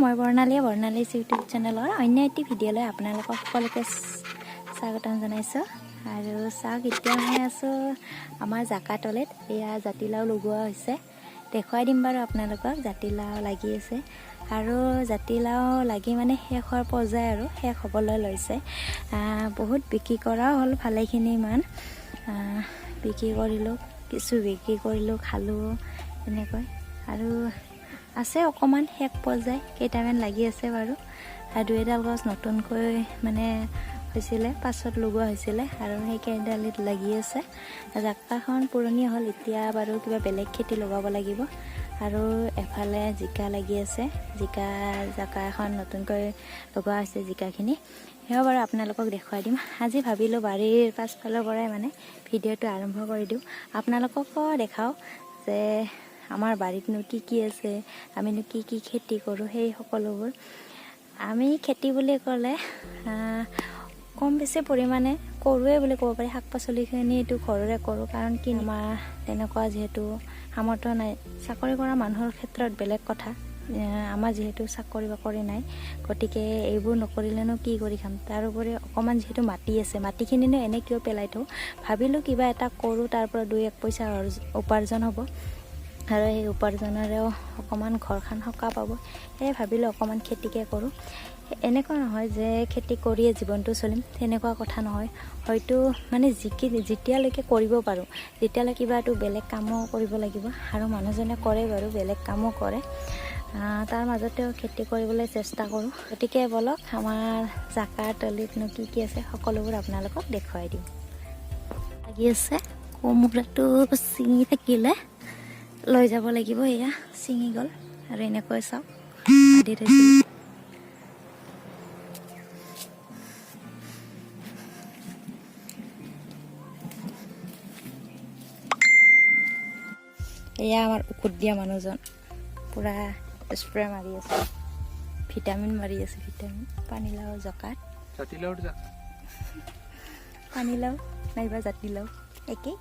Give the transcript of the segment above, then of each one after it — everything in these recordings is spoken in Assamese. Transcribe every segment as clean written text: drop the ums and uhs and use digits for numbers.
মই বৰ্ণালীৰ ইউটিউব চেনেলৰ অন্য এটি ভিডিঅ'লৈ আপোনালোকক সকলোকে স্বাগতম জনাইছোঁ। আৰু চাওক, এতিয়া মই আছোঁ আমাৰ জাকাতলিত। এয়া জাতিলাও লগোৱা হৈছে, দেখুৱাই দিম বাৰু আপোনালোকক। জাতিলাও লাগি আছে আৰু জাতিলাও লাগি মানে শেষ হোৱাৰ পৰ্যায় আৰু শেষ হ'বলৈ লৈছে। বহুত বিক্ৰী কৰাও হ'ল, ভালেখিনি মান বিক্ৰী কৰিলোঁ, কিছু বিক্ৰী কৰিলোঁ, খালোঁ এনেকৈ। আৰু আছে অকণমান শেষ পৰ্যায়, কেইটামান লাগি আছে বাৰু। আৰু 2এডাল গছ নতুনকৈ মানে হৈছিলে, পাছত লগোৱা হৈছিলে আৰু সেই কেইডালিত লাগি আছে। জাকাখন পুৰণি হ'ল, এতিয়া বাৰু কিবা বেলেগ খেতি লগাব লাগিব। আৰু এফালে জিকা লাগি আছে, জাকা এখন নতুনকৈ লগোৱা হৈছে জিকাখিনি, সেয়াও বাৰু আপোনালোকক দেখুৱাই দিম। আজি ভাবিলোঁ বাৰীৰ পাছফালৰ পৰাই মানে ভিডিঅ'টো আৰম্ভ কৰি দিওঁ, আপোনালোককো দেখাওঁ যে আমাৰ বাৰীতনো কি কি আছে, আমিনো কি কি খেতি কৰোঁ। সেই সকলোবোৰ আমি খেতি বুলি ক'লে কম বেছি পৰিমাণে কৰোঁৱে বুলি ক'ব পাৰি। শাক পাচলিখিনিটো ঘৰৰে কৰোঁ, কাৰণ কি আমাৰ তেনেকুৱা যিহেতু সামৰ্থ্য নাই। চাকৰি কৰা মানুহৰ ক্ষেত্ৰত বেলেগ কথা, আমাৰ যিহেতু চাকৰি বাকৰি নাই, গতিকে এইবোৰ নকৰিলেনো কি কৰি খাম। তাৰোপৰি অকণমান যিহেতু মাটি আছে, মাটিখিনিনো এনে কিয় পেলাই থওঁ, ভাবিলোঁ কিবা এটা কৰোঁ, তাৰ পৰা 2-1 পইচা উপাৰ্জন হ'ব আৰু সেই উপাৰ্জনেৰেও অকণমান ঘৰখন সকাহ পাব। সেয়ে ভাবিলোঁ অকণমান খেতিকে কৰোঁ। এনেকুৱা নহয় যে খেতি কৰিয়ে জীৱনটো চলিম, তেনেকুৱা কথা নহয়। হয়তো মানে যেতিয়ালৈকে কৰিব পাৰোঁ, তেতিয়ালৈকে কিবাটো বেলেগ কামো কৰিব লাগিব। আৰু মানুহজনে কৰে বাৰু, বেলেগ কামো কৰে, তাৰ মাজতেও খেতি কৰিবলৈ চেষ্টা কৰোঁ। গতিকে বলক, আমাৰ জাকাতলিতনো কি কি আছে সকলোবোৰ আপোনালোকক দেখুৱাই দিম। লাগি আছে কোমোৰাটো ছিঙি থাকিলে লৈ যাব লাগিব, এয়া ছিঙি গ'ল। আৰু এনেকৈ চাওক, আদি থৈছিলোঁ। এয়া আমাৰ ঔষধ দিয়া মানুহজন, পূৰা স্প্ৰে মাৰি আছে, ভিটামিন মাৰি আছে, ভিটামিন। পানীলাও জকাত, পানীলাও নাইবা জাতিলাও একেই।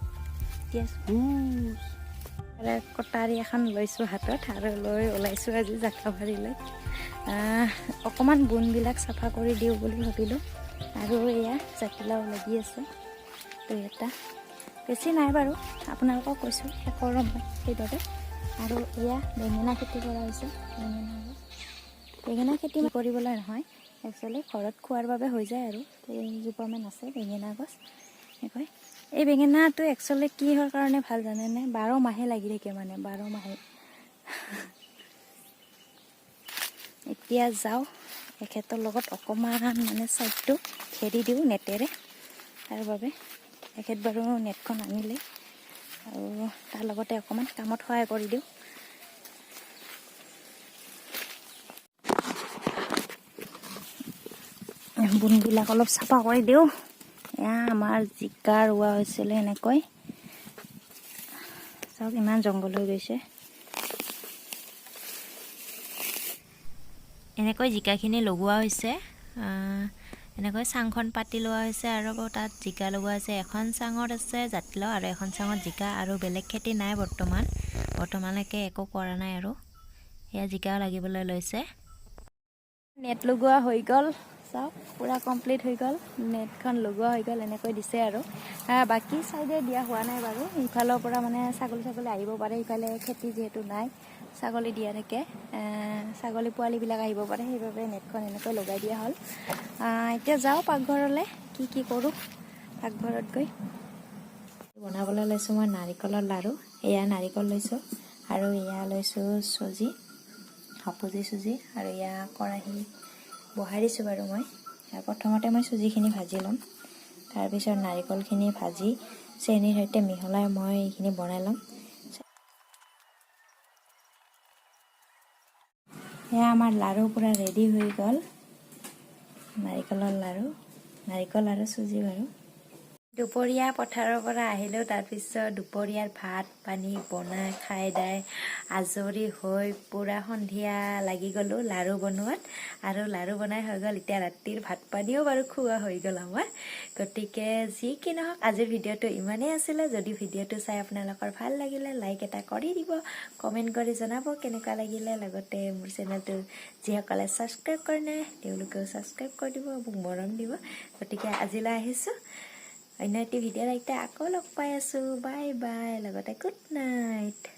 কটাৰী এখন লৈছোঁ হাতত আৰু লৈ ওলাইছোঁ আজি জাকাবাৰীলৈ। অকণমান বোনবিলাক চাফা কৰি দিওঁ বুলি ভাবিলোঁ। আৰু এয়া জাতিলাও লাগি আছে 2-এটা, বেছি নাই বাৰু, আপোনালোকক কৈছোঁ শেষৰ সময় সেইবাবে। আৰু এয়া বেঙেনা খেতি কৰা হৈছে। বেঙেনা খেতি কৰিবলৈ নহয়, একচুৱেলি ঘৰত খোৱাৰ বাবে হৈ যায়। আৰু কেইজোপামান আছে বেঙেনা গছ এনেকৈ। এই বেঙেনাটো একচুৱেলি কিহৰ কাৰণে ভাল জানেনে? 12 মাহে লাগি থাকে, মানে 12 মাহে। এতিয়া যাওঁ এখেতৰ লগত অকণমান মানে ছাইডটো ঘেৰি দিওঁ নেটেৰে, তাৰ বাবে এখেত বাৰু নেটখন আনিলে আৰু তাৰ লগতে অকণমান কামত সহায় কৰি দিওঁ। বোনবিলাক অলপ চাফা কৰি দিওঁ। এয়া আমাৰ জিকা ৰোৱা হৈছিলে এনেকৈ, চাওক ইমান জংঘল হৈ গৈছে। এনেকৈ জিকাখিনি লগোৱা হৈছে, এনেকৈ চাংখন পাতি লোৱা হৈছে আৰু তাত জিকা লগোৱা হৈছে। এখন চাঙত আছে জাতিলাও আৰু এখন চাঙত জিকা, আৰু বেলেগ খেতি নাই বৰ্তমানলৈকে একো কৰা নাই। আৰু এয়া জিকাও লাগিবলৈ লৈছে। নেট লগোৱা হৈ গ'ল, চাওক পূৰা কমপ্লিট হৈ গ'ল, নেটখন লগোৱা হৈ গ'ল। এনেকৈ দিছে আৰু বাকী চাইডে দিয়া হোৱা নাই বাৰু। ইফালৰ পৰা মানে ছাগলী আহিব পাৰে, ইফালে খেতি যিহেতু নাই, ছাগলী দিয়া থাকে, ছাগলী পোৱালিবিলাক আহিব পাৰে, সেইবাবে নেটখন এনেকৈ লগাই দিয়া হ'ল। এতিয়া যাওঁ পাকঘৰলৈ, কি কৰোঁ পাকঘৰত গৈ। বনাবলৈ লৈছোঁ মই নাৰিকলৰ লাড়ু। এয়া নাৰিকল লৈছোঁ আৰু এয়া লৈছোঁ চুজি, হাপুজি চুজি, আৰু এয়া কেৰাহী বহাই দিছোঁ বাৰু মই। প্ৰথমতে মই চুজিখিনি ভাজি ল'ম, তাৰপিছত নাৰিকলখিনি ভাজি চেনিৰ সৈতে মিহলাই মই এইখিনি বনাই ল'ম। এয়া আমাৰ লাড়ু পূৰা ৰেডি হৈ গ'ল, নাৰিকলৰ লাড়ু, নাৰিকল আৰু চুজি বাৰু। দুপৰীয়া পথাৰৰ পৰা আহিলোঁ, তাৰপিছত দুপৰীয়াৰ ভাত পানী বনাই খাই দাই আজৰি হৈ পূৰা সন্ধিয়া লাগি গ'লোঁ লাড়ু বনোৱাত। আৰু লাড়ু বনাই হৈ গ'ল, এতিয়া ৰাতিৰ ভাত পানীও বাৰু খোৱা হৈ গ'ল আমাৰ। গতিকে যি কি নহওক আজিৰ ভিডিঅ'টো ইমানেই আছিলে। যদি ভিডিঅ'টো চাই আপোনালোকৰ ভাল লাগিলে লাইক এটা কৰি দিব, কমেণ্ট কৰি জনাব কেনেকুৱা লাগিলে। লগতে মোৰ চেনেলটো যিসকলে ছাবস্ক্ৰাইব কৰা নাই তেওঁলোকেও ছাবস্ক্ৰাইব কৰি দিব, মোক মৰম দিব। গতিকে আজিলৈ আহিছোঁ, অন্য এটি ভিডিঅ'ৰ সৈতে আকৌ লগ পাই আছোঁ। বাই বাই, লগতে গুড নাইট।